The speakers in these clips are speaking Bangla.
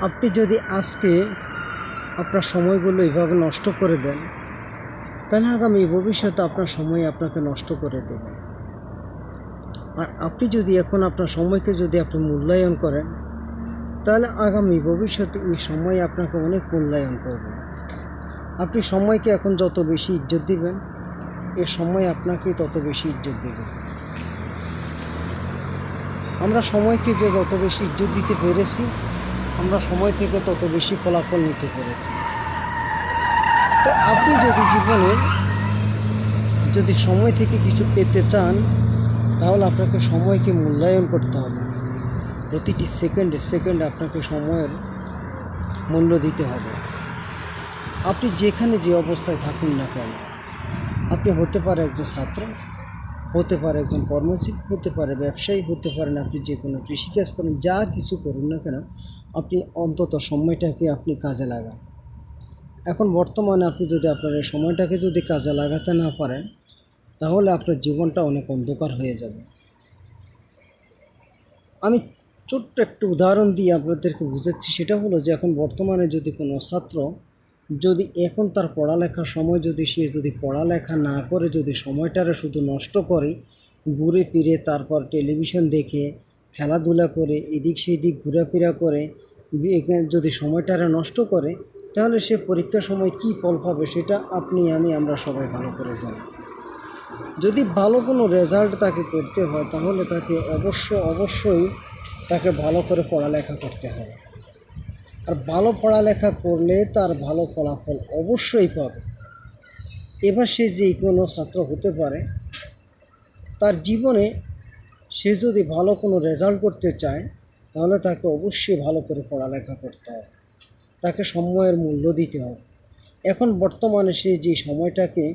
আপনি যদি আজকে আপনার সময়গুলো এভাবে নষ্ট করে দেন, তাহলে আগামী ভবিষ্যতে আপনার সময় আপনাকে নষ্ট করে দেবে। আর আপনি যদি এখন আপনার সময়কে যদি আপনি মূল্যায়ন করেন, তাহলে আগামী ভবিষ্যতে এই সময় আপনাকে অনেক মূল্যায়ন করবে। আপনি সময়কে এখন যত বেশি ইজ্জত দিবেন, এ সময় আপনাকে তত বেশি ইজ্জত দেবে। আমরা সময়কে যে যত বেশি ইজ্জত দিতে পেরেছি, আমরা সময় থেকে তত বেশি ফলাফল নিতে পেরেছি। তো আপনি যদি জীবনে যদি সময় থেকে কিছু পেতে চান, তাহলে আপনাকে সময়কে মূল্যায়ন করতে হবে। প্রতিটি সেকেন্ডে সেকেন্ডে আপনাকে সময়ের মূল্য দিতে হবে। আপনি যেখানে যে অবস্থায় থাকুন না কেন, আপনি হতে পারে একজন ছাত্র, হতে পারে একজন কর্মজীবী, হতে পারে ব্যবসায়ী, হতে পারেন আপনি যে কোনো কৃষিকাজ করেন, যা কিছু করুন না কেন, আপনি অন্তত সময়টাকে আপনি কাজে লাগান। এখন বর্তমানে আপনি যদি আপনার এই সময়টাকে যদি কাজে লাগাতে না পারেন, তাহলে আপনার জীবনটা অনেক অন্ধকার হয়ে যাবে। আমি ছোট্ট একটু উদাহরণ দিয়ে আপনাদেরকে বুঝাচ্ছি। সেটা হলো যে এখন বর্তমানে যদি কোনো ছাত্র যদি এখন তার পড়ালেখার সময় যদি সে যদি পড়ালেখা না করে যদি সময়টারে শুধু নষ্ট করে, ঘুরে ফিরে তারপর টেলিভিশন দেখে, খেলাধুলা করে, এদিক সেদিক ঘোরাফেরা করে যদি সময়টারে নষ্ট করে, তাহলে সে পরীক্ষার সময় কী ফল পাবে সেটা আপনি আমরা সবাই ভালো করে জানি। যদি ভালো কোনো রেজাল্ট তাকে করতে হয়, তাহলে তাকে অবশ্যই তাকে ভালো করে পড়ালেখা করতে হবে। আর ভালো পড়ালেখা করলে তার ভালো ফলাফল অবশ্যই পাবে। এবার সে যে কোনো ছাত্র হতে পারে, তার জীবনে সে যদি ভালো কোনো রেজাল্ট করতে চায়, তাহলে তাকে অবশ্যই ভালো করে পড়ালেখা করতে হবে, তাকে সময়ের মূল্য দিতে হবে। এখন বর্তমানে সে যে সময়টাকে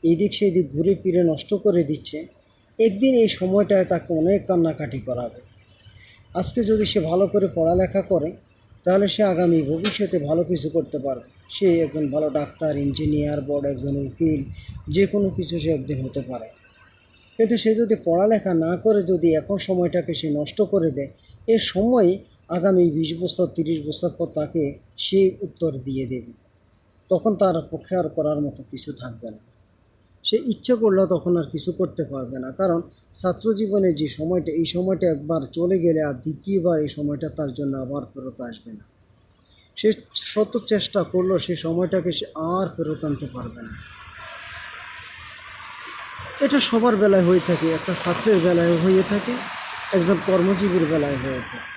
এইদিক সেদিক ঘুরে ফিরে নষ্ট করে দিচ্ছে, একদিন এই সময়টায় তাকে অনেক কান্নাকাটি করাবে। আজকে যদি সে ভালো করে পড়ালেখা করে, তাহলে সে আগামী ভবিষ্যতে ভালো কিছু করতে পারবে। সে একজন ভালো ডাক্তার, ইঞ্জিনিয়ার, বড় একজন উকিল, যে কোনো কিছু সে একদিন হতে পারে। কিন্তু সে যদি পড়ালেখা না করে যদি এখন সময়টাকে সে নষ্ট করে দেয়, এ সময় আগামী 20 বছর 30 বছর পর তাকে সে উত্তর দিয়ে দেবে। তখন তার পক্ষে আর করার মতো কিছু থাকবে না। সে ইচ্ছে করলেও তখন আর কিছু করতে পারবে না, কারণ ছাত্র জীবনে যে সময়টা, এই সময়টা একবার চলে গেলে আর দ্বিতীয়বার এই সময়টা তার জন্য আবার ফেরত আসবে না। সে শত চেষ্টা করলেও সেই সময়টাকে সে আর ফেরত আনতে পারবে না। এটা সবার বেলায় হয়ে থাকে, একটা ছাত্রের বেলায় হয়ে থাকে, একজন কর্মজীবীর বেলায় হয়ে থাকে।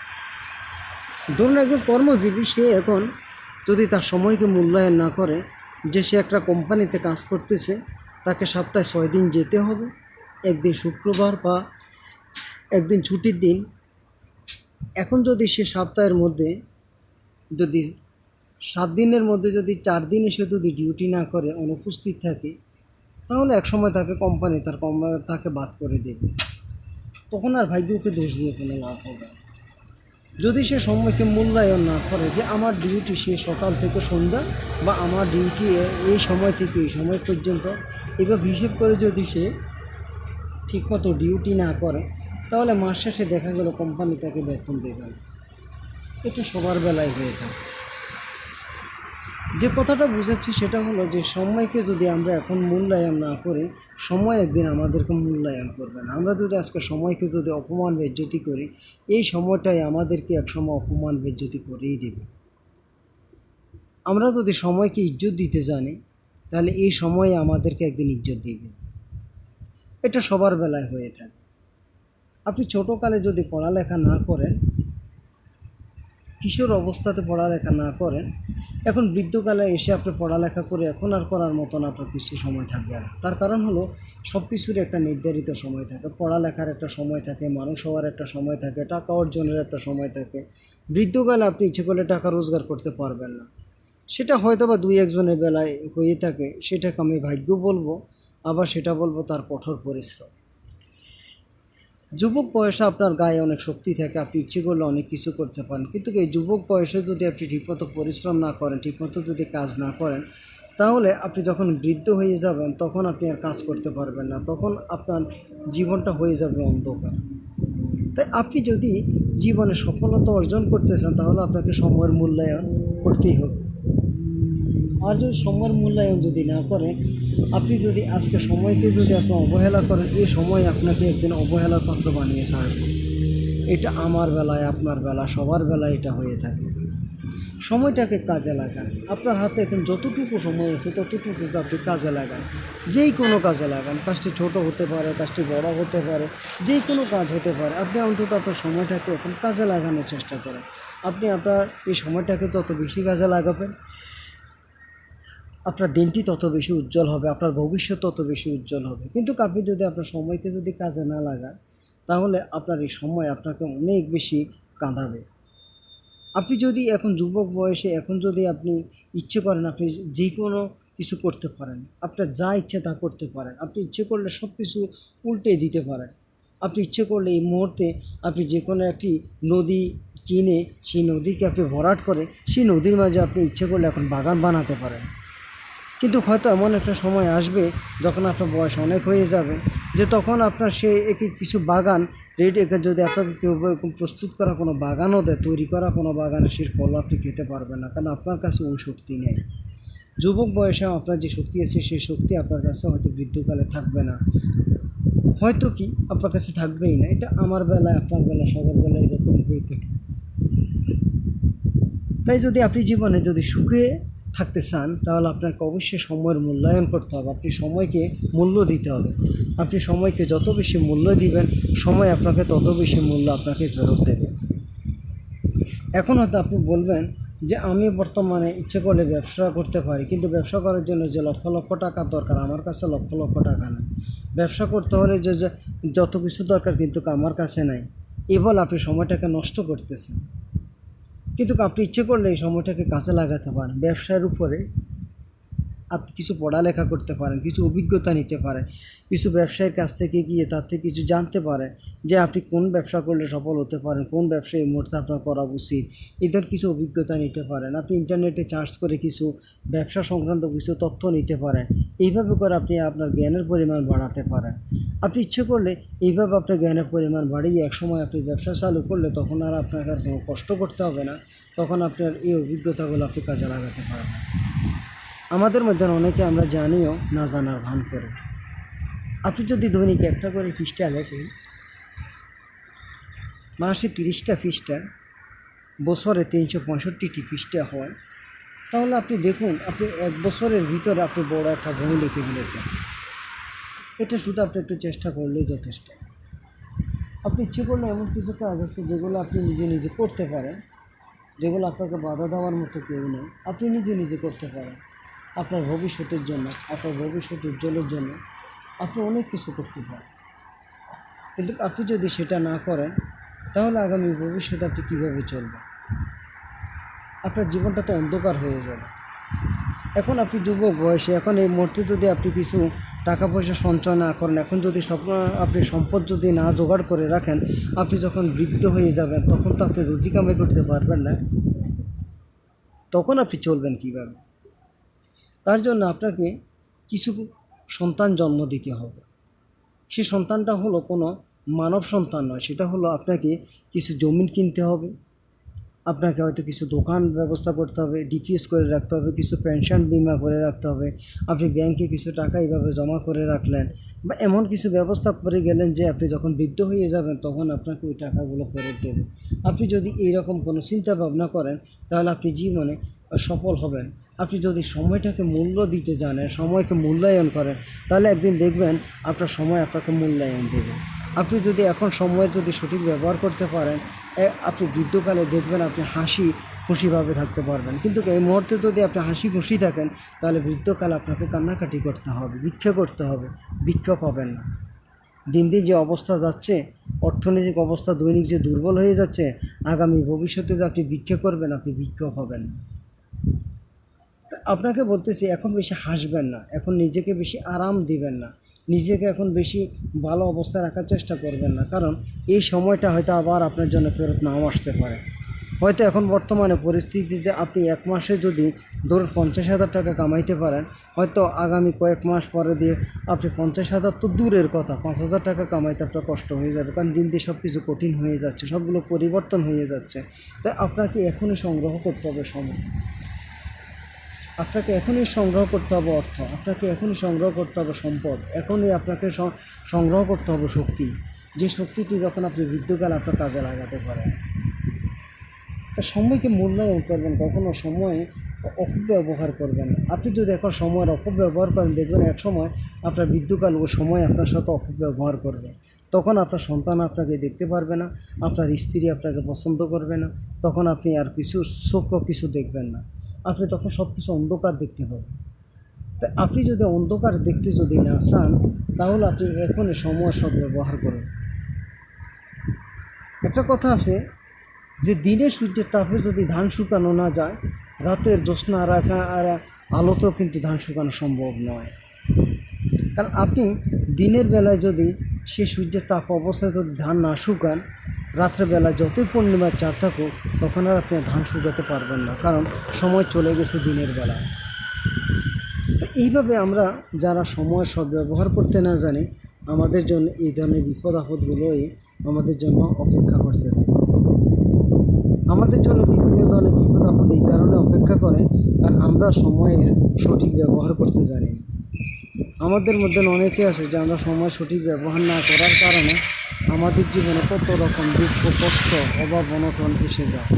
ধরুন একজন কর্মজীবী, সে এখন যদি তার সময়কে মূল্যায়ন না করে, যে সে একটা কোম্পানিতে কাজ করতেছে, তাকে সপ্তাহে 6 দিন যেতে হবে, একদিন শুক্রবার বা একদিন ছুটির দিন। এখন যদি সে সপ্তাহের মধ্যে যদি 7 দিনের মধ্যে যদি 4 দিন সে যদি ডিউটি না করে, অনুপস্থিত থাকে, তাহলে একসময় তাকে কোম্পানি তাকে বাদ করে দেবে। তখন আর ভাগ্যকে দোষ দিয়ে কোনো লাভ হবে না। যদি সে সময়কে মূল্যায়ন না করে, যে আমার ডিউটি সে সকাল থেকে সন্ধ্যা, বা আমার ডিউটি এই সময় থেকে এই সময় পর্যন্ত, এবার হিসেব করে যদি সে ঠিকমতো ডিউটি না করে, তাহলে মাস শেষে দেখা গেল কোম্পানি তাকে বেতন দেবে না। এটা সবার বেলায় হয়ে থাকে। যে কথাটা বুঝাচ্ছি সেটা হলো যে সময়কে যদি আমরা এখন মূল্যায়ন না করি, সময় একদিন আমাদেরকে মূল্যায়ন করবে না। আমরা যদি আজকে সময়কে যদি অপমান বেজ্জতি করি, এই সময়টাই আমাদেরকে একসময় অপমান বেজ্জতি করেই দেবে। আমরা যদি সময়কে ইজ্জত দিতে জানি, তাহলে এই সময় আমাদেরকে একদিন ইজ্জত দিবে। এটা সবার বেলায় হয়ে থাকে। আপনি ছোটোকালে যদি পড়ালেখা না করেন, কিশোর অবস্থাতে পড়ালেখা না করেন, এখন বৃদ্ধকালে এসে আপনি পড়ালেখা করে এখন আর করার মতন আপনার কিছু সময় থাকবে না। তার কারণ হলো সব কিছুর একটা নির্ধারিত সময় থাকে। পড়ালেখার একটা সময় থাকে, মানুষ হওয়ার একটা সময় থাকে, টাকা অর্জনের একটা সময় থাকে। বৃদ্ধকালে আপনি ইচ্ছে করলে টাকা রোজগার করতে পারবেন না। সেটা হয়তো বা 2-1 জনের বেলায় হয়ে থাকে, সেটাকে আমি ভাগ্য বলবো, আবার সেটা বলবো তার কঠোর পরিশ্রম। যুবক বয়সে আপনার গায়ে অনেক শক্তি থাকে, আপনি ইচ্ছে করলে অনেক কিছু করতে পারেন। কিন্তু এই যুবক বয়সে যদি আপনি ঠিকমতো পরিশ্রম না করেন, ঠিকমতো যদি কাজ না করেন, তাহলে আপনি যখন বৃদ্ধ হয়ে যাবেন, তখন আপনি আর কাজ করতে পারবেন না, তখন আপনার জীবনটা হয়ে যাবে অন্ধকার। তাই আপনি যদি জীবনে সফলতা অর্জন করতে চান তাহলে আপনাকে সময়ের মূল্যায়ন করতেই হবে। আর যদি সময়ের মূল্যায়ন যদি না করেন, আপনি যদি আজকে সময়কে যদি আপনি অবহেলা করেন, এই সময় আপনাকে একদিন অবহেলার পাত্র বানিয়ে ছাড়বে। এটা আমার বেলায়, আপনার বেলা, সবার বেলায় এটা হয়ে থাকে। সময়টাকে কাজে লাগান। আপনার হাতে এখন যতটুকু সময় আছে ততটুকু আপনি কাজে লাগান, যেই কোনো কাজে লাগান। কাজটি ছোট হতে পারে, কাজটি বড় হতে পারে, যেই কোনো কাজ হতে পারে। আপনি অন্তত আপনার সময়টাকে এখন কাজে লাগানোর চেষ্টা করেন। আপনি আপনার এই সময়টাকে যত বেশি কাজে লাগাবেন, আপনার দিনটি তত বেশি উজ্জ্বল হবে, আপনার ভবিষ্যৎ তত বেশি উজ্জ্বল হবে। কিন্তু আপনি যদি আপনার সময়কে যদি কাজে না লাগান, তাহলে আপনার এই সময় আপনাকে অনেক বেশি কাঁদাবে। আপনি যদি এখন যুবক বয়সে এখন যদি আপনি ইচ্ছে করেন, আপনি যে কোনো কিছু করতে পারেন, আপনার যা ইচ্ছে তা করতে পারেন। আপনি ইচ্ছে করলে সব কিছু উল্টে দিতে পারেন। আপনি ইচ্ছে করলে এই মুহূর্তে আপনি যে কোনো একটি নদী কিনে সেই নদীকে আপনি ভরাট করে সেই নদীর মাঝে আপনি ইচ্ছে করলে এখন বাগান বানাতে পারেন। কিন্তু হয়তো এমন একটা সময় আসবে যখন আপনার বয়স অনেক হয়ে যাবে, যে তখন আপনার সে একই কিছু বাগান রেডি, যদি আপনাকে কেউ এরকম প্রস্তুত করা কোনো বাগানও দেয়, তৈরি করা কোনো বাগানে সেই ফল আপনি খেতে পারবেন না, কারণ আপনার কাছে ওই শক্তি নেই। যুবক বয়সে আপনার যে শক্তি আছে সেই শক্তি আপনার কাছে হয়তো বৃদ্ধকালে থাকবে না, হয়তো কি আপনার কাছে থাকবেই না। এটা আমার বেলায়, আপনার বেলা, সবার বেলায় এরকম হয়ে থাকে। তাই যদি আপনি জীবনে যদি সুখে থাকতে চান, তাহলে আপনাকে অবশ্যই সময়ের মূল্যায়ন করতে হবে। আপনি সময়কে মূল্য দিতে হবে। আপনি সময়কে যত বেশি মূল্য দিবেন, সময় আপনাকে তত বেশি মূল্য আপনাকে ফেরত দেবে। এখন হয়তো আপনি বলবেন যে আমি বর্তমানে ইচ্ছে করলে ব্যবসা করতে পারি, কিন্তু ব্যবসা করার জন্য যে লক্ষ লক্ষ টাকার দরকার, আমার কাছে লক্ষ লক্ষ টাকা নেই। ব্যবসা করতে হলে যে যত কিছু দরকার কিন্তু আমার কাছে নাই। বলে আপনি সময়টাকে নষ্ট করতেছেন। কিন্তু আপনি ইচ্ছে করলে এই সময়টাকে কাজে লাগাতে পারেন। ব্যবসার উপরে আপনি কিছু পড়ালেখা করতে পারেন, কিছু অভিজ্ঞতা নিতে পারেন, কিছু ব্যবসায়ীর কাছ থেকে গিয়ে তার থেকে কিছু জানতে পারেন যে আপনি কোন ব্যবসা করলে সফল হতে পারেন, কোন ব্যবসা এই মুহূর্তে আপনার করা উচিত। এদের কিছু অভিজ্ঞতা নিতে পারেন। আপনি ইন্টারনেটে সার্চ করে কিছু ব্যবসা সংক্রান্ত কিছু তথ্য নিতে পারেন। এইভাবে করে আপনি আপনার জ্ঞানের পরিমাণ বাড়াতে পারেন। আপনি ইচ্ছে করলে এইভাবে আপনার জ্ঞানের পরিমাণ বাড়িয়ে একসময় আপনি ব্যবসা চালু করলে তখন আর আপনাকে আর কোনো কষ্ট করতে হবে না। তখন আপনার এই অভিজ্ঞতাগুলো আপনি কাজে লাগাতে পারবেন। আমাদের মধ্যে অনেকে আমরা জানিও না জানার ভান করে। আপনি যদি দৈনিক একটা করে পৃষ্ঠা লেখেন, মাসে 30টা পৃষ্ঠা, বছরে 365টি পৃষ্ঠা হয়, তাহলে আপনি দেখুন আপনি এক বছরের ভিতরে আপনি বড় একটা বই লিখে ফেলেছেন। এটা শুধু আপনি একটু চেষ্টা করলেই যথেষ্ট। আপনি ইচ্ছে করলে এমন কিছু কাজ আছে যেগুলো আপনি নিজে নিজে করতে পারেন, যেগুলো আপনাকে বাধা দেওয়ার মতো কেউ নেই, আপনি নিজে নিজে করতে পারেন। আপনার ভবিষ্যতের জন্য, আপনার ভবিষ্যৎ উজ্জ্বলের জন্য আপনি অনেক কিছু করতে পারেন। কিন্তু আপনি যদি সেটা না করেন, তাহলে আগামী ভবিষ্যতে আপনি কীভাবে চলবেন? আপনার জীবনটা তো অন্ধকার হয়ে যাবে। এখন আপনি যুবক বয়সে, এখন এই মুহূর্তে যদি আপনি কিছু টাকা পয়সা সঞ্চয় না করেন, এখন যদি আপনি সম্পদ যদি না জোগাড় করে রাখেন, আপনি যখন বৃদ্ধ হয়ে যাবেন তখন তো আপনি রুজি কামাই করতে পারবেন না। তখন আপনি চলবেন কীভাবে? তার জন্য আপনাকে কিছু সন্তান জন্ম দিতে হবে। সে সন্তানটা হলো কোনো মানব সন্তান নয়, সেটা হলো আপনাকে কিছু জমি কিনতে হবে, আপনাকে হয়তো কিছু দোকান ব্যবস্থা করতে হবে, ডিপিএস করে রাখতে হবে, কিছু পেনশন বিমা করে রাখতে হবে, আপনি ব্যাংকে কিছু টাকা এইভাবে জমা করে রাখলেন, বা এমন কিছু ব্যবস্থা করে গেলেন যে আপনি যখন বৃদ্ধ হয়ে যাবেন তখন আপনাকে ওই টাকাগুলো ফেরত দেবে। আপনি যদি এইরকম কোনো চিন্তা ভাবনা করেন, তাহলে আপনি জীবনে সফল হবেন। আপনি যদি সময়টাকে মূল্য দিতে জানেন, সময়কে মূল্যায়ন করেন, তাহলে একদিন দেখবেন আপনার সময় আপনাকে মূল্যায়ন দেবে। আপনি যদি এখন সময়ের যদি সঠিক ব্যবহার করতে পারেন, আপনি বৃদ্ধকালে দেখবেন আপনি হাসি খুশিভাবে থাকতে পারবেন। কিন্তু এই মুহূর্তে যদি আপনি হাসি খুশি থাকেন, তাহলে বৃদ্ধকালে আপনাকে কান্নাকাটি করতে হবে, ভিক্ষা করতে হবে, ভিক্ষা পাবেন না। দিন দিন যে অবস্থা যাচ্ছে, অর্থনৈতিক অবস্থা দৈনিক যে দুর্বল হয়ে যাচ্ছে, আগামী ভবিষ্যতে যে আপনি ভিক্ষা করবেন, আপনি ভিক্ষা পাবেন না। আপনাকে বলতেছি, এখন বেশি হাসবেন না, এখন নিজেকে বেশি আরাম দিবেন না, নিজেকে এখন বেশি ভালো অবস্থায় রাখার চেষ্টা করবেন না, কারণ এই সময়টা হয়তো আবার আপনার জন্য ফেরত নাও আসতে পারে। হয়তো এখন বর্তমানে পরিস্থিতিতে আপনি এক মাসে যদি ধরুন 50,000 টাকা কামাইতে পারেন, হয়তো আগামী কয়েক মাস পরে দিয়ে আপনি 50,000 তো দূরের কথা, 5,000 টাকা কামাইতে আপনার কষ্ট হয়ে যাবে, কারণ দিন দিন সব কিছু কঠিন হয়ে যাচ্ছে, সবগুলো পরিবর্তন হয়ে যাচ্ছে। তাই আপনাকে এখনই সংগ্রহ করতে হবে সময়, আপনাকে এখনই সংগ্রহ করতে হবে অর্থ, আপনাকে এখনই সংগ্রহ করতে হবে সম্পদ, এখনই আপনাকে সংগ্রহ করতে হবে শক্তি, যে শক্তিটি যখন আপনি বৃদ্ধকালে আপনার কাজে লাগাতে পারেন। তা সময়কে মূল্যায়ন করবেন, কখনো সময় অপব্যবহার করবেন না। আপনি যদি এখন সময়ের অপব্যবহার করেন, দেখবেন এক সময় আপনার বৃদ্ধকাল ও সময় আপনার সাথে অপব্যবহার করবে। তখন আপনার সন্তান আপনাকে দেখতে পারবে না, আপনার স্ত্রী আপনাকে পছন্দ করবে না, তখন আপনি আর কিছু সূক্ষ্ম কিছু দেখবেন না, আপনি তখন সব কিছু অন্ধকার দেখতে পাবেন। তা আপনি যদি অন্ধকার দেখতে যদি না চান, তাহলে আপনি এখনই সময় সদ্ব্যবহার করুন। একটা কথা আছে যে দিনে সূর্যের তাপে যদি ধান শুকানো না যায়, রাতের জ্যোৎস্না আর আলোতেও কিন্তু ধান শুকানো সম্ভব নয়। কারণ আপনি দিনের বেলায় যদি সে সূর্যের তাপ অবস্থায় যদি ধান না শুকান, রাত্রেবেলায় যতই পূর্ণিমার চাঁদ থাকুক, তখন আর আপনি ধান শুকাতে পারবেন না, কারণ সময় চলে গেছে দিনের বেলায়। তো এইভাবে আমরা যারা সময় সদ্ব্যবহার করতে না জানি, আমাদের জন্য এই ধরনের বিপদ আপদগুলোই আমাদের জন্য অপেক্ষা করতে থাকে। আমাদের জন্য বিভিন্ন ধরনের বিপদ আপদ এই কারণে অপেক্ষা করে, কারণ আমরা সময়ের সঠিক ব্যবহার করতে জানি না। আমাদের মধ্যে অনেকে আছে যে আমরা সময় সঠিক ব্যবহার না করার কারণে আমাদের জীবনে কত রকম দুঃখ, কষ্ট, অভাব, অনটন এসে যায়।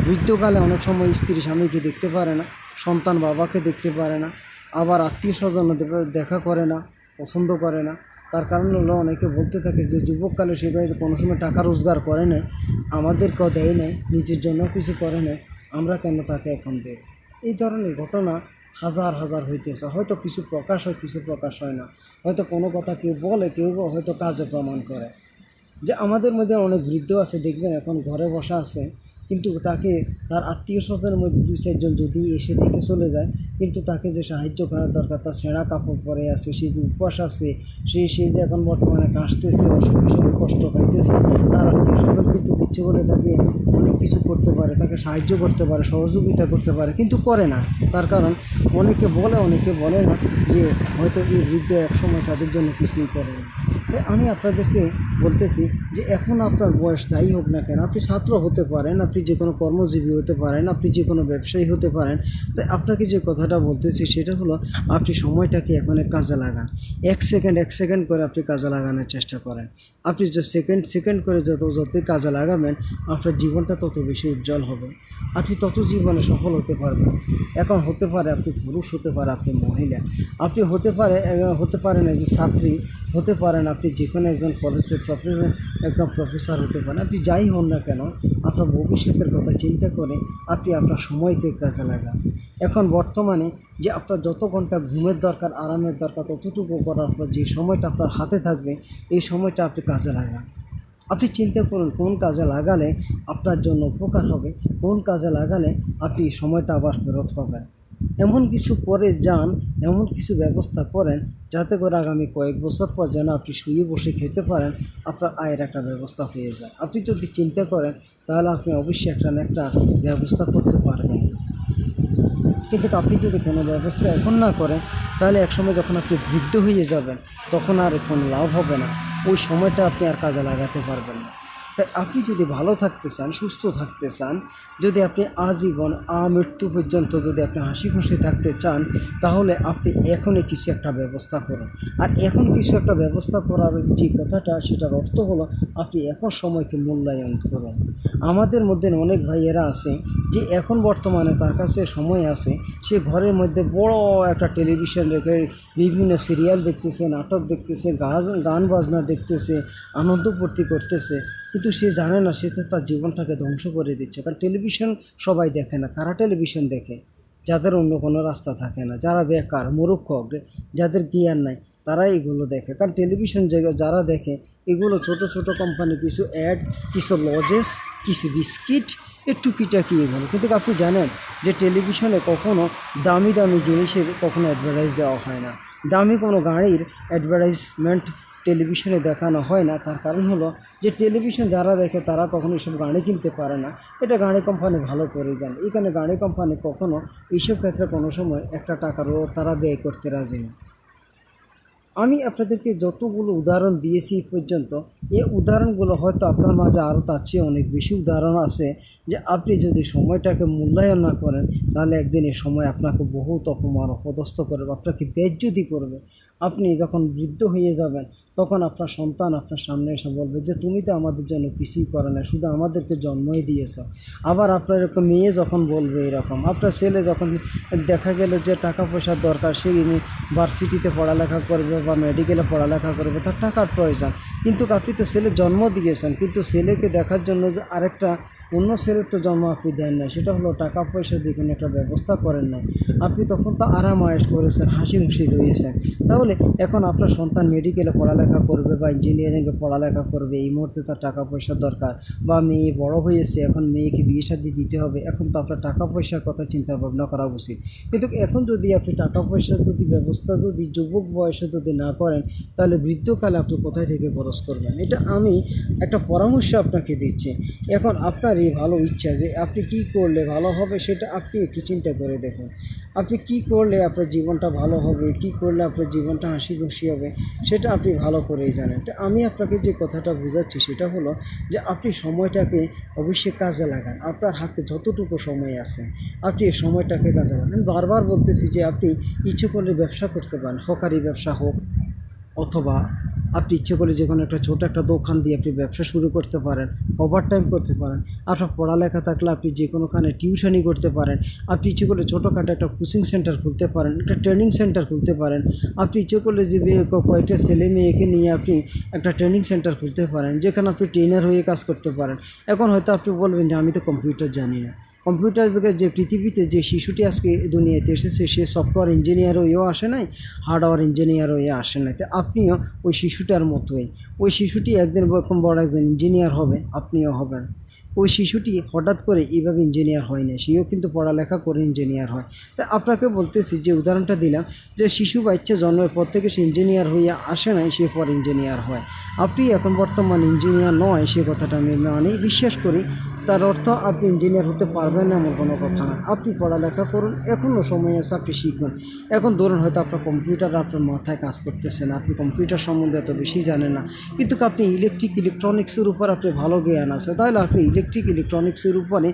বৃদ্ধকালে অনেক সময় স্ত্রী স্বামীকে দেখতে পারে না, সন্তান বাবাকে দেখতে পারে না, আবার আত্মীয় স্বজন দেখা করে না, পছন্দ করে না। তার কারণ হলো অনেকে বলতে থাকে যে যুবককালে সে কোনো সময় টাকা রোজগার করে নেয়, আমাদেরকেও দেয় নেয়, নিজের জন্য কিছু করে নেয়, আমরা কেন তাকে এখন দেব। এই ধরনের ঘটনা হাজার হাজার হইতেছে। হয়তো কিছু প্রকাশ হয়, কিছু প্রকাশ হয় না, হয়তো কোনো কথা কেউ বলে, কেউ হয়তো কাজে প্রমাণ করে। যে আমাদের মধ্যে অনেক বৃদ্ধ আছে, দেখবেন এখন ঘরে বসা আছে, কিন্তু তাকে তার আত্মীয় স্বজনের মধ্যে 2-4 জন যদি এসে দেখে চলে যায়, কিন্তু তাকে যে সাহায্য করার দরকার, তার ছেঁড়া কাপড় পরে আছে, সে যে উপবাস আছে, সে যে এখন বর্তমানে কাশতেছে, অসুখ হিসেবে কষ্ট পাইতেছে, তার আত্মীয় স্বজন কিন্তু ইচ্ছে করে তাকে অনেক কিছু করতে পারে, তাকে সাহায্য করতে পারে, সহযোগিতা করতে পারে, কিন্তু করে না। তার কারণ অনেকে বলে, অনেকে বলে না যে হয়তো এই বৃদ্ধ একসময় তাদের জন্য কিছুই করে না। তাই আমি আপনাদেরকে বলতেছি যে এখন আপনার বয়স যাই হোক না কেন, আপনি ছাত্র হতে পারেন, আপনি যে কোনো কর্মজীবী হতে পারেন, আপনি যে কোনো ব্যবসায়ী হতে পারেন। তাই আপনাকে যে কথাটা বলতেছি সেটা হলো, আপনি সময়টাকে এখন কাজে লাগান। এক সেকেন্ড করে আপনি কাজে লাগানোর চেষ্টা করেন। আপনি যে সেকেন্ড করে যতই কাজে লাগাবেন, আপনার জীবনটা তত বেশি উজ্জ্বল হবে, আপনি তত জীবনে সফল হতে পারবেন। এখন হতে পারে আপনি পুরুষ, হতে পারে আপনি মহিলা, আপনি হতে পারেন একজন ছাত্রী, হতে পারেন আপনি যে কোনো একজন কলেজের প্রফেসর হতে পারেন। আপনি যাই হন না কেন, আপনার ভবিষ্যতের কথা চিন্তা করে আপনি আপনার সময়কে কাজে লাগান। এখন বর্তমানে যে আপনার যত ঘন্টা ঘুমের দরকার, আরামের দরকার, ততটুকু করার পর যে সময়টা আপনার হাতে থাকবে, এই সময়টা আপনি কাজে লাগান। আপনি চিন্তা করুন কোন কাজে লাগালে আপনার জন্য উপকার হবে, কোন কাজে লাগালে আপনি সময়টা আবার ফেরত পাবেন। এমন কিছু করে যান, এমন কিছু ব্যবস্থা করেন যাতে করে আগামী কয়েক বছর পর যেন আপনি শুয়ে বসে খেতে পারেন, আপনার আয়ের একটা ব্যবস্থা হয়ে যায়। আপনি যদি চিন্তা করেন তাহলে আপনি অবশ্যই একটা ব্যবস্থা করতে পারবেন। কিন্তু আপনি যদি কোনো ব্যবস্থা এখন না করেন, তাহলে একসময় যখন আপনি বৃদ্ধ হয়ে যাবেন, তখন আর কোনো লাভ হবে না, ওই সময়টা আপনি আর কাজে লাগাতে পারবেন না। তাই আপনি যদি ভালো থাকতে চান, সুস্থ থাকতে চান, যদি আপনি আজীবন মৃত্যু পর্যন্ত যদি আপনি হাসি খুশি থাকতে চান, তাহলে আপনি এখনই কিছু একটা ব্যবস্থা করুন। আর এখন কিছু একটা ব্যবস্থা করার যে কথাটা, সেটার অর্থ হলো আপনি এখন সময়কে মূল্যায়ন করুন। আমাদের মধ্যে অনেক ভাইয়েরা আছে যে এখন বর্তমানে তার কাছে সময় আছে, সে ঘরের মধ্যে বড় একটা টেলিভিশন রেখে বিভিন্ন সিরিয়াল দেখতেছে, নাটক দেখতেছে, গান বাজনা দেখতেছে, আনন্দ ফুর্তি করতেছে, কিন্তু সে জানে না সে তার জীবনটাকে ধ্বংস করে দিচ্ছে। কারণ টেলিভিশন সবাই দেখে না। কারা টেলিভিশন দেখে? যাদের অন্য কোনো রাস্তা থাকে না, যারা বেকার, মূর্খ, যাদের জ্ঞান নাই, তারা এগুলো দেখে। কারণ টেলিভিশন যারা দেখে, এগুলো ছোট ছোট কোম্পানি কিছু অ্যাড, কিছু লজেস, কিছু বিস্কিট, এর টুকিটাকি এগুলো। কিন্তু আপনি জানেন যে টেলিভিশনে কখনো দামি দামি জিনিসের কখনো অ্যাডভার্টাইজ দেওয়া হয় না, দামি কোনো গাড়ির অ্যাডভার্টাইজমেন্ট টেলিভিশনে দেখানো হয় না, তার কারণ হলো যে টেলিভিশন যারা দেখে তারা কখনো এইসব গাড়ি কিনতে পারে না। এটা গাড়ি কোম্পানি ভালো করে জানে। এখানে গাড়ি কোম্পানি কখনো এইসব ক্ষেত্রে কোনো সময় একটা টাকারও তারা ব্যয় করতে রাজি না। আমি আপনাদেরকে যতগুলো উদাহরণ দিয়েছি এই পর্যন্ত, এই উদাহরণগুলো হয়তো আপনার মাঝে আরও তার চেয়ে অনেক বেশি উদাহরণ আছে, যে আপনি যদি সময়টাকে মূল্যায়ন না করেন তাহলে একদিন এই সময় আপনাকে বহুত অপমান অপদস্থ করবে, আপনাকে বেইজ্জতি করবে। আপনি যখন বৃদ্ধ হয়ে যাবেন তখন আপনার সন্তান আপনার সামনে এসে বলবে যে তুমি তো আমাদের জন্য কিছুই করে না, শুধু আমাদেরকে জন্মই দিয়েছ। আবার আপনার এরকম মেয়ে যখন বলবে এরকম, আপনার ছেলে যখন দেখা গেল যে টাকা পয়সার দরকার, সে ভার্সিটিতে পড়ালেখা করবে বা মেডিকেলে পড়ালেখা করবে, তার টাকার প্রয়োজন। কিন্তু আপনি তো ছেলে জন্ম দিয়েছেন, কিন্তু ছেলেকে দেখার জন্য যে আরেকটা অন্য ছেলের তো জন্ম আপনি দেন না, সেটা হলো টাকা পয়সা দিয়ে কোনো একটা ব্যবস্থা করেন নাই। আপনি তখন তো আরাম আয়েশ করেছেন, হাসি খুশি রয়েছেন। তাহলে এখন আপনার সন্তান মেডিকেলে পড়ালেখা করবে বা ইঞ্জিনিয়ারিংয়ে পড়ালেখা করবে, এই মুহূর্তে তার টাকা পয়সার দরকার, বা মেয়ে বড় হয়েছে, এখন মেয়েকে বিয়ে শাদী দিতে হবে, এখন তো আপনার টাকা পয়সার কথা চিন্তা ভাবনা করা উচিত। কিন্তু এখন যদি আপনি টাকা পয়সার যদি ব্যবস্থা যদি যুবক বয়সে যদি না করেন, তাহলে বৃদ্ধকালে আপনি কোথায় থেকে খরচ করবেন? এটা আমি একটা পরামর্শ আপনাকে দিচ্ছি। এখন আপনার এই ভালো ইচ্ছা যে আপনি কি করলে ভালো হবে, সেটা আপনি একটু চিন্তা করে দেখুন। আপনি কি করলে আপনার জীবনটা ভালো হবে, কি করলে আপনার জীবনটা হাসি খুশি হবে, সেটা আপনি ভালো করেই জানেন। তো আমি আপনাকে যে কথাটা বোঝাচ্ছি সেটা হলো যে আপনি সময়টাকে অবশ্যই কাজে লাগান। আপনার হাতে যতটুকু সময় আছে আপনি এই সময়টাকে কাজে লাগান। আমি বারবার বলতেছি যে আপনি ইচ্ছে করলে ব্যবসা করতে পারেন, হকারি ব্যবসা হোক, অথবা আপনি ইচ্ছে করলে যে কোনো একটা ছোটো একটা দোকান দিয়ে আপনি ব্যবসা শুরু করতে পারেন, ওভারটাইম করতে পারেন। আপনার পড়ালেখা থাকলে আপনি যে কোনোখানে টিউশনি করতে পারেন। আপনি ইচ্ছে করলে ছোটোখাটো একটা কোচিং সেন্টার খুলতে পারেন, একটা ট্রেনিং সেন্টার খুলতে পারেন। আপনি ইচ্ছে করলে যে কয়েকটা ছেলে মেয়েকে নিয়ে আপনি একটা ট্রেনিং সেন্টার খুলতে পারেন, যেখানে আপনি ট্রেনার হয়ে কাজ করতে পারেন। এখন হয়তো আপনি বলবেন যে আমি তো কম্পিউটার জানি না। কম্পিউটার যুগে যে পৃথিবীতে যে শিশুটি আজকে দুনিয়াতে এসেছে, সে সফটওয়্যার ইঞ্জিনিয়ার হয়েও আসে নাই, হার্ডওয়্যার ইঞ্জিনিয়ার হয়ে আসে নাই। তো আপনিও ওই শিশুটার মতোই, ওই শিশুটি একদিন এরকম বড় একজন ইঞ্জিনিয়ার হবে, আপনিও হবেন। ওই শিশুটি হঠাৎ করে এইভাবে ইঞ্জিনিয়ার হয় না, সেও কিন্তু পড়ালেখা করে ইঞ্জিনিয়ার হয়। তা আপনাকে বলতেছি যে উদাহরণটা দিলাম, যে শিশু বাচ্চা জন্মের পর থেকে সে ইঞ্জিনিয়ার হয়ে আসে নাই, সে পর ইঞ্জিনিয়ার হয়। আপনি এখন বর্তমান ইঞ্জিনিয়ার নয়, সে কথাটা আমি মানে বিশ্বাস করি। তার অর্থ আপনি ইঞ্জিনিয়ার হতে পারবেন না এমন কোনো কথা না। আপনি পড়ালেখা করুন, এখনও সময় আছে, আপনি শিখুন। এখন ধরুন হয়তো আপনার কম্পিউটার আপনার মাথায় কাজ করতেছে না, আপনি কম্পিউটার সম্বন্ধে এত বেশি জানেন না, কিন্তু আপনি ইলেকট্রনিক্সের উপর আপনি ভালো জ্ঞান আছে, তাহলে আপনি ইলেকট্রনিক্সের উপরে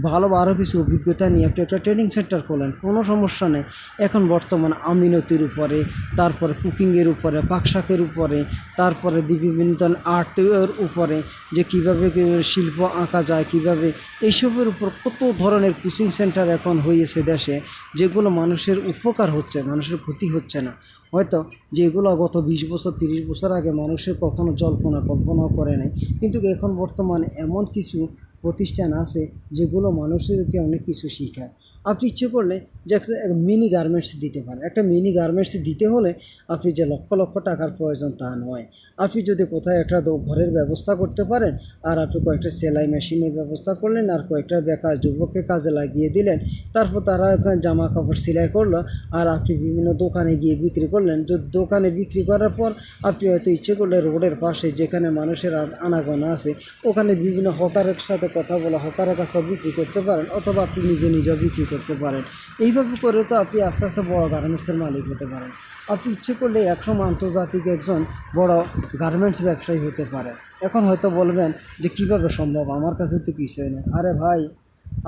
ভালো আরও কিছু অভিজ্ঞতা নিয়ে আপনি একটা ট্রেনিং সেন্টার খোলেন, কোনো সমস্যা নেই। এখন বর্তমান আমিনতির উপরে, তারপরে কুকিংয়ের উপরে, পাকশাকের উপরে, তারপরে বিভিন্ন আর্টের উপরে, যে কীভাবে শিল্প আঁকা যায়, কীভাবে এইসবের উপর কত ধরনের কোচিং সেন্টার এখন হয়েছে দেশে, যেগুলো মানুষের উপকার হচ্ছে, মানুষের ক্ষতি হচ্ছে না। হয়তো যেগুলো গত 20 বছর 30 বছর আগে মানুষের কখনো কল্পনাও করে নাই, কিন্তু এখন বর্তমানে এমন কিছু প্রতিষ্ঠান আছে যেগুলো মানুষদেরকে অনেক কিছু শেখায়। আপনি ইচ্ছে করলে যে একটা মিনি গার্মেন্টস দিতে পারেন। একটা মিনি গার্মেন্টস দিতে হলে আপনি যে লক্ষ লক্ষ টাকার প্রয়োজন তা নয়। আপনি যদি কোথায় একটা ঘরের ব্যবস্থা করতে পারেন, আর আপনি কয়েকটা সেলাই মেশিনের ব্যবস্থা করলেন, আর কয়েকটা বেকার যুবককে কাজে লাগিয়ে দিলেন, তারপর তারা জামা কাপড় সেলাই করলো, আর আপনি বিভিন্ন দোকানে গিয়ে বিক্রি করলেন। দোকানে বিক্রি করার পর আপনি হয়তো ইচ্ছে করলে রোডের পাশে যেখানে মানুষের আনাগোনা আছে, ওখানে বিভিন্ন হকারের সাথে কথা বলে হকারের কাছেও বিক্রি করতে পারেন, অথবা আপনি নিজেও বিক্রি করতে পারেন। এইভাবে করে তো আপনি আস্তে আস্তে বড় গার্মেন্টসের মালিক হতে পারেন। আপনি ইচ্ছে করলে একসময় আন্তর্জাতিক একজন বড় গার্মেন্টস ব্যবসায়ী হতে পারেন। এখন হয়তো বলবেন যে কীভাবে সম্ভব, আমার কাছে তো কিছুই নেই। আরে ভাই,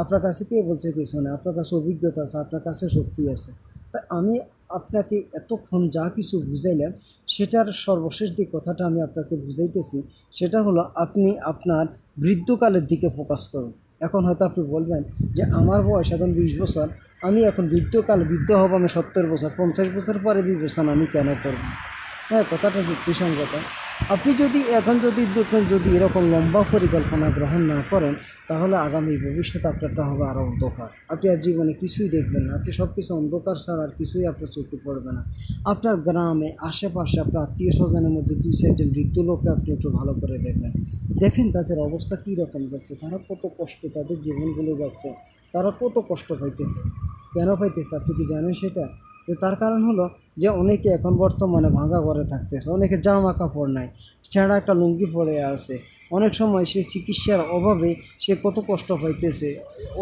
আপনার কাছে কে বলছে কিছু নেই? আপনার কাছে অভিজ্ঞতা আছে, আপনার কাছে শক্তি আছে। তা আমি আপনাকে এতক্ষণ যা কিছু বুঝাইলাম, সেটার সর্বশেষ যে কথাটা আমি আপনাকে বুঝাইতেছি, সেটা হলো আপনি আপনার বৃদ্ধকালের দিকে ফোকাস করুন। এখন হয়তো আপনি বলবেন যে আমার বয়স এখন 20 বছর, আমি এখন বৃদ্ধ হব, আমি 70 বছর, 50 বছর পরে বিবেচনা আমি কেন করব? হ্যাঁ, কথাটা যুক্তিসঙ্গত। আপনি যদি এখন যদি এরকম লম্বা পরিকল্পনা গ্রহণ না করেন, তাহলে আগামী ভবিষ্যৎ আপনারটা হবে আরও অন্ধকার। আপনি আর জীবনে কিছুই দেখবেন না, আপনি সব কিছু অন্ধকার ছাড়া আর কিছুই আপনার চোখে পড়বে না। আপনার গ্রামে আশেপাশে আপনার আত্মীয় স্বজনের মধ্যে 2-4 বৃদ্ধ লোককে আপনি একটু ভালো করে দেখেন তাদের অবস্থা কী রকম যাচ্ছে, তারা কত কষ্ট, তাদের জীবনগুলো যাচ্ছে, তারা কত কষ্ট পাইতেছে। কেন পাইতেছে আপনি কি জানেন সেটা? যে তার কারণ হলো যে অনেকে এখন বর্তমানে ভাঙা ঘরে থাকতেছে, অনেকে জামা কাপড় নাই, ছেঁড়া একটা লুঙ্গি পরে আছে। অনেক সময় সে চিকিৎসার অভাবে সে কত কষ্ট পাইতেছে,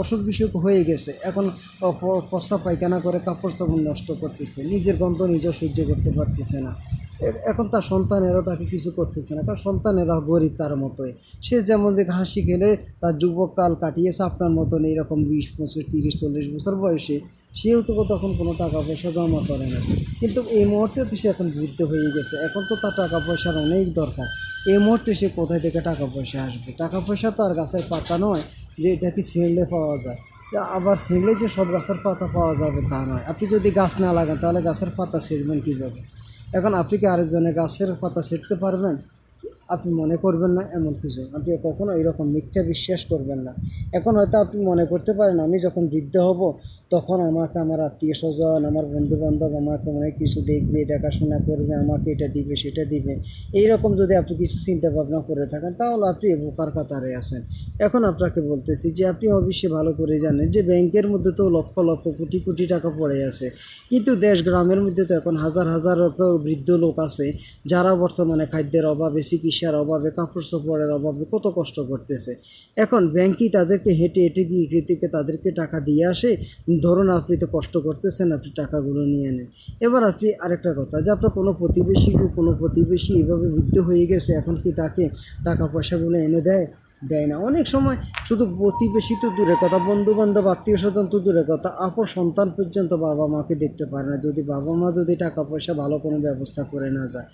অসুখ বিসুখ হয়ে গেছে, এখন প্রস্রাব পায়খানা করে কাপড় চাপড় নষ্ট করতেছে, নিজের গন্ধ নিজেও সহ্য করতে পারতেছে না। এখন তার সন্তানেরাও তাকে কিছু করতেছে না, কারণ সন্তানেরা গরিব তার মতোই। সে যেমন যে হাসি খেলে তার যুবককাল কাটিয়েছে আপনার মতন এইরকম 20, 25, 30, 40 বছর বয়সে, সেও তো তখন কোনো টাকা পয়সা জমা করে না। কিন্তু এই মুহূর্তে তো সে এখন বৃদ্ধ হয়ে গেছে, এখন তো তার টাকা পয়সার অনেক দরকার। এই মুহূর্তে সে কোথায় থেকে টাকা পয়সা আসবে? টাকা পয়সা তো আর গাছের পাতা নয় যে এটা কি ছিঁড়লে পাওয়া যায়। আবার ছিঁড়লে যে সব গাছের পাতা পাওয়া যাবে তা নয়। আপনি যদি গাছ না লাগান তাহলে গাছের পাতা ছিঁড়বেন কীভাবে? এখন আপনি কি আরেকজনের গাছের পাতা ছিঁড়তে পারবেন? আপনি মনে করবেন না এমন কিছু, আপনি কখনো এরকম মিথ্যা বিশ্বাস করবেন না। এখন হয়তো আপনি মনে করতে পারেন আমি যখন বৃদ্ধ হব তখন আমাকে আমার আত্মীয় স্বজন, আমার বন্ধুবান্ধব আমাকে অনেক কিছু দেখবে, দেখাশোনা করবে, আমাকে এটা দিবে সেটা দিবে। এইরকম যদি আপনি কিছু চিন্তা ভাবনা করে থাকেন তাহলে আপনি বোকার কাতারে আছেন। এখন আপনাকে বলতেছি যে আপনি অবশ্যই ভালো করে জানেন যে ব্যাংকের মধ্যে তো লক্ষ লক্ষ কোটি কোটি টাকা পড়ে আছে, কিন্তু দেশ গ্রামের মধ্যে তো এখন হাজার হাজার বৃদ্ধ লোক আছে যারা বর্তমানে খাদ্যের অভাবে, চিকিৎসার অভাবে, কাপড় চোপড়ের অভাবে কত কষ্ট করতেছে। এখন ব্যাংকই তাদেরকে হেঁটে হেঁটে গিয়ে থেকে তাদেরকে টাকা দিয়ে আসে। ধরুন আপনি তো কষ্ট করতেছেন, আপনি টাকাগুলো নিয়ে নেন। এবার আপনি আরেকটা কথা, যে আপনার কোনো প্রতিবেশী এভাবে বৃদ্ধ হয়ে গেছে, এখন কি তাকে টাকা পয়সাগুলো এনে দেয়? দেয় না। অনেক সময় শুধু প্রতিবেশী তো দূরের কথা, বন্ধুবান্ধব, আত্মীয় স্বজন তো দূরের কথা, আপন সন্তান পর্যন্ত বাবা মাকে দেখতে পারে না, যদি বাবা মা যদি টাকা পয়সা ভালো কোনো ব্যবস্থা করে না যায়।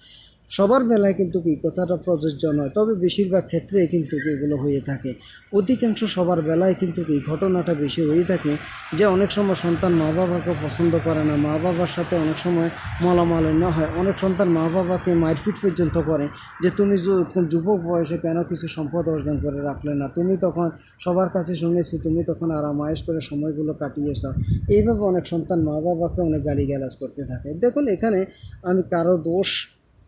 সবার বেলায় কিন্তু এই কথাটা প্রযোজ্য নয়, তবে বেশিরভাগ ক্ষেত্রে কিন্তু এগুলো হয়ে থাকে। অধিকাংশ সবার বেলায় কিন্তু এই ঘটনাটা বেশি হয়ে থাকে যে অনেক সময় সন্তান মা বাবাকে পছন্দ করে না, মা বাবার সাথে অনেক সময় মলামালিন্য হয়, অনেক সন্তান মা বাবাকে মারপিট পর্যন্ত করে যে তুমি যুবক বয়সে কেন কিছু সম্পদ অর্জন করে রাখলে না, তুমি তখন সবার কাছে শুনেছি তুমি তখন আরামায়েশ করে সময়গুলো কাটিয়েছ। এইভাবে অনেক সন্তান মা বাবাকে অনেক গালিগালাজ করতে থাকে। দেখুন এখানে আমি কারো দোষ,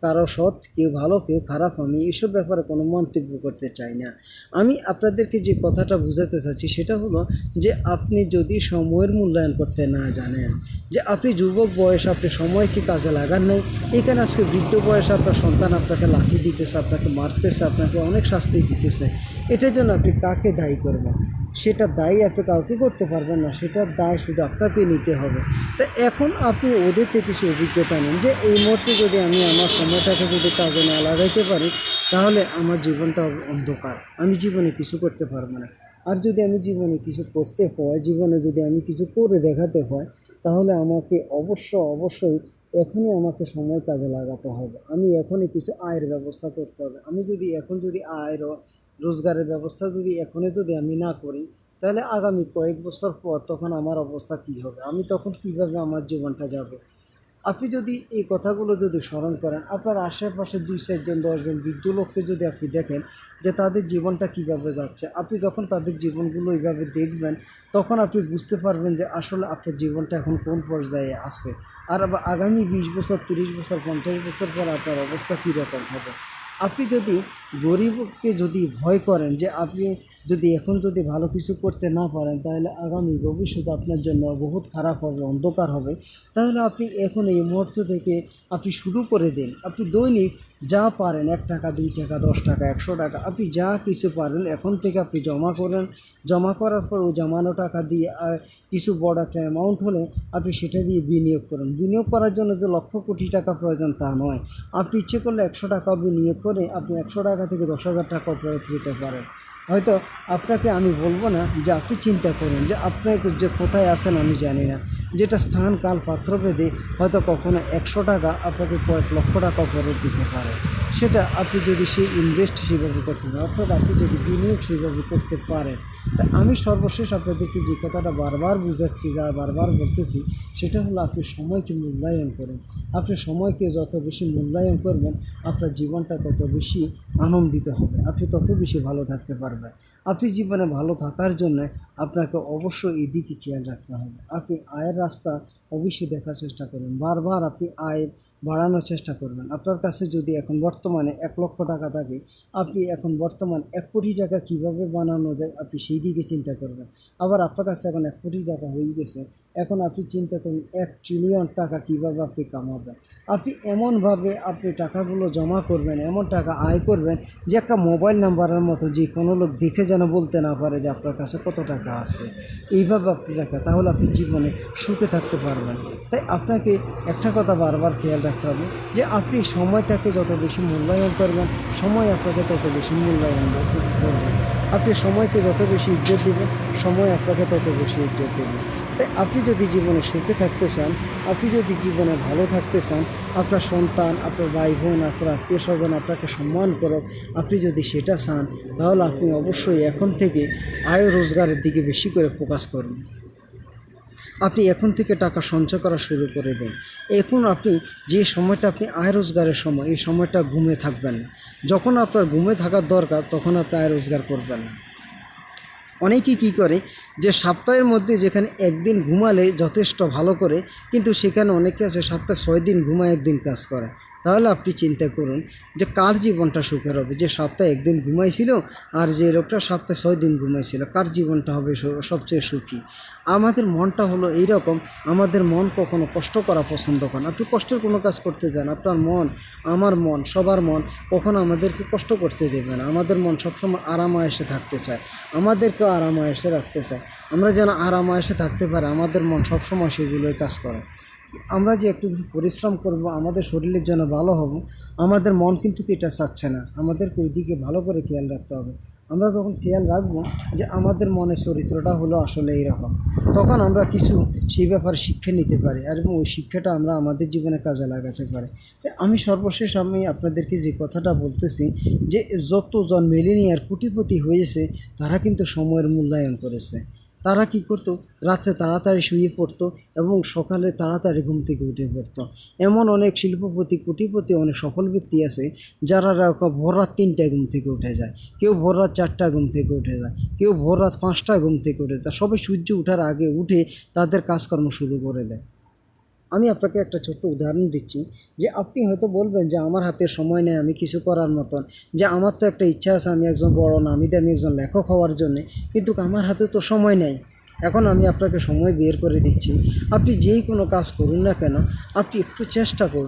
কারো সৎ, কেউ ভালো কেউ খারাপ, আমি এসব ব্যাপারে কোনো মন্তব্য করতে চাই না। আমি আপনাদেরকে যে কথাটা বোঝাতে চাচ্ছি সেটা হলো যে আপনি যদি সময়ের মূল্যায়ন করতে না জানেন, যে আপনি যুবক বয়স আপনি সময়কে কাজে লাগান নাই, এখানে আজকে বৃদ্ধ বয়সে আপনার সন্তান আপনাকে লাথি দিতেছে, আপনাকে মারতেছে, আপনাকে অনেক শাস্তি দিতেছে, এটার জন্য আপনি কাকে দায়ী করবেন? সেটা দায়ী আপনি কাউকে করতে পারবেন না, সেটার দায় শুধু আপনাকেই নিতে হবে। তো এখন আপনি ওদের থেকে কিছু অভিজ্ঞতা নেন যে এই মুহূর্তে যদি আমি আমার সময়টাকে যদি কাজে না লাগাইতে পারি তাহলে আমার জীবনটা অন্ধকার, আমি জীবনে কিছু করতে পারবো না। আর যদি আমি জীবনে কিছু করতে হয়, জীবনে যদি আমি কিছু করে দেখাতে হয়, তাহলে আমাকে অবশ্যই এখনই আমাকে সময় কাজে লাগাতে হবে। আমি এখনই কিছু আয়ের ব্যবস্থা করতে হবে। আমি যদি এখন যদি আয়ের রোজগারের ব্যবস্থা যদি এখনই যদি আমি না করি তাহলে আগামী কয়েক বছর পর তখন আমার অবস্থা কী হবে? আমি তখন কিভাবে আমার জীবনটা যাবে? আপনি যদি এই কথাগুলো যদি স্মরণ করেন, আপনার আশেপাশে 2, 4 জন 10 জন বৃদ্ধ লোককে যদি আপনি দেখেন যে তাদের জীবনটা কিভাবে যাচ্ছে, আপনি যখন তাদের জীবনগুলো এইভাবে দেখবেন তখন আপনি বুঝতে পারবেন যে আসলে আপনার জীবনটা এখন কোন পর্যায়ে আছে। আর আগামী 20 বছর, 30 বছর, 50 বছর পর আপনার অবস্থা কীরকম হবে। আপনি যদি গরিবকে যদি ভয় করেন যে আপনি যদি এখন যদি ভালো কিছু করতে না পারেন তাহলে আগামী ভবিষ্যৎ আপনার জন্য বহুত খারাপ হবে, অন্ধকার হবে, তাহলে আপনি এখন এই মুহূর্ত থেকে আপনি শুরু করে দিন। আপনি দৈনিক যা পারেন, 1 টাকা, 2 টাকা, 10 টাকা, 100 টাকা, আপনি যা কিছু পারেন এখন থেকে আপনি জমা করেন। জমা করার পর ওই জমানো টাকা দিয়ে কিছু বড় একটা অ্যামাউন্ট হলে আপনি সেটা দিয়ে বিনিয়োগ করুন। বিনিয়োগ করার জন্য যে লক্ষ কোটি টাকা প্রয়োজন তা নয়, আপনি ইচ্ছে করলে 100 টাকা বিনিয়োগ করে আপনি 100 টাকা থেকে 10,000 টাকা ফেরত পেতে পারেন। হয়তো আপনাকে আমি বলবো না যে আপনি চিন্তা করুন যে আপনাকে যে কোথায় আছেন আমি জানি না, যেটা স্থান কাল পাত্রভেদে হয়তো কখনো 100 টাকা আপনাকে কয়েক লক্ষ টাকা ফেরত দিতে পারে। সেটা আপনি যদি সেই ইনভেস্ট সেভাবে করতে পারেন, অর্থাৎ আপনি যদি বিনিয়োগ সেভাবে করতে পারেন। তা আমি সর্বশেষ আপনাদেরকে যে কথাটা বারবার বুঝাচ্ছি, যা বারবার বলতেছি, সেটা হলো আপনি সময়কে মূল্যায়ন করুন। আপনি সময়কে যত বেশি মূল্যায়ন করবেন আপনার জীবনটা তত বেশি আনন্দিত হবে, আপনি তত বেশি ভালো থাকতে পারবেন। আপনি জীবনে ভালো থাকার জন্য আপনাকে অবশ্যই এই দিকে খেয়াল রাখতে হবে। আপনি আয়ের রাস্তা অবশ্যই দেখার চেষ্টা করুন, বারবার আপনি আয় বাড়ানোর চেষ্টা করবেন। আপনার কাছে যদি এখন বর্তমানে 1 লক্ষ টাকা থাকে, আপনি এখন বর্তমান 1 কোটি টাকা কীভাবে বানানো যায় আপনি সেই দিকে চিন্তা করবেন। আবার আপনার কাছে এখন 1 কোটি টাকা হয়ে গেছে, এখন আপনি চিন্তা করুন 1 ট্রিলিয়ন টাকা কীভাবে আপনি কামাবেন। আপনি এমনভাবে আপনি টাকাগুলো জমা করবেন, এমন টাকা আয় করবেন যে একটা মোবাইল নাম্বারের মতো যে কোনো লোক দেখে যেন বলতে না পারে যে আপনার কাছে কত টাকা আছে। এইভাবে আপনি টাকা, তাহলে আপনি জীবনে সুখে থাকতে পারবেন। তাই আপনাকে একটা কথা বারবার খেয়াল রাখতে হবে যে আপনি সময়টাকে যত বেশি মূল্যায়ন করবেন, সময় আপনাকে তত বেশি মূল্যায়ন করবে। আপনি সময়কে যত বেশি ইজ্জত দেবেন, সময় আপনাকে তত বেশি ইজ্জত দেবে। তাই আপনি যদি জীবনে সুখে থাকতে চান, আপনি যদি জীবনে ভালো থাকতে চান, আপনার সন্তান, আপনার ভাই বোন, আপনার আত্মীয় স্বজন আপনাকে সম্মান করুক, আপনি যদি সেটা চান, তাহলে আপনি অবশ্যই এখন থেকে আয় রোজগারের দিকে বেশি করে ফোকাস করুন। আপনি এখন থেকে টাকা সঞ্চয় করা শুরু করে দিন। এখন আপনি যে সময়টা আপনি আয় রোজগারের সময়, এই সময়টা ঘুমে থাকবেন না। যখন আপনার ঘুমে থাকার দরকার, তখন আপনি আয় রোজগার করবেন না। অনেকেই কী করে যে সপ্তাহের মধ্যে যেখানে একদিন ঘুমালে যথেষ্ট ভালো করে, কিন্তু সেখানে অনেকে আছে সপ্তাহে 6 দিন ঘুমায়, একদিন কাজ করে। তাহলে আপনি চিন্তা করুন যে কার জীবনটা সুখের হবে, যে সপ্তাহে একদিন ঘুমাইছিল আর যে লোকটা সপ্তাহে 6 দিন ঘুমাইছিল, কার জীবনটা হবে সবচেয়ে সুখী। আমাদের মনটা হলো এইরকম, আমাদের মন কখনো কষ্ট করা পছন্দ করে না। আপনি কষ্টের কোনো কাজ করতে যান, আপনার মন, আমার মন, সবার মন কখনো আমাদেরকে কষ্ট করতে দেবে না। আমাদের মন সবসময় আরাম আয়েশে থাকতে চায়, আমাদেরকেও আরাম আয়েশে রাখতে চায়। আমরা যেন আরাম আয়েশে থাকতে পারি, আমাদের মন সবসময় সেগুলোই কাজ করে। আমরা যে একটু পরিশ্রম করব, আমাদের শরীরের জন্য ভালো হব, আমাদের মন কিন্তু এটা চাচ্ছে না। আমাদেরকে ওই দিকে ভালো করে খেয়াল রাখতে হবে। আমরা যখন খেয়াল রাখবো যে আমাদের মনের চরিত্রটা হলো আসলে এইরকম, তখন আমরা কিছু সেই ব্যাপারে শিক্ষা নিতে পারি, আর এবং ওই শিক্ষাটা আমরা আমাদের জীবনে কাজে লাগাতে পারি। আমি সর্বশেষ আপনাদেরকে যে কথাটা বলতেছি যে যতজন মিলিনিয়ার কোটিপতি হয়েছে, তারা কিন্তু সময়ের মূল্যায়ন করেছে। তারা কি করতো, রাত্রে তাড়াতাড়ি শুয়ে পড়তো এবং সকালে তাড়াতাড়ি ঘুম থেকে উঠে পড়তো। এমন অনেক শিল্পপতি, কোটিপতি, অনেক সফল ব্যক্তি আছে যারা ভোর রাত 3টায় ঘুম থেকে উঠে যায়, কেউ ভোর রাত 4টায় ঘুম থেকে উঠে যায়, কেউ ভোর রাত 5টায় ঘুম থেকে উঠে যায়। সবাই সূর্য ওঠার আগে উঠে তাদের কাজকর্ম শুরু করে দেয়। আমি আপনাকে একটা ছোট্ট উদাহরণ দিচ্ছি যে আপনি হয়তো বলবেন যে আমার হাতে সময় নেই, আমি কিছু করার মতন, যে আমার তো একটা ইচ্ছা আছে, আমি একজন বড় নামি দামি একজন লেখক হওয়ার জন্যে, কিন্তু আমার হাতে তো সময় নেই। এখন আমি আপনাকে সময় বের করে দিচ্ছি। আপনি যেই কোনো কাজ করুন না কেন, আপনি একটু চেষ্টা করুন।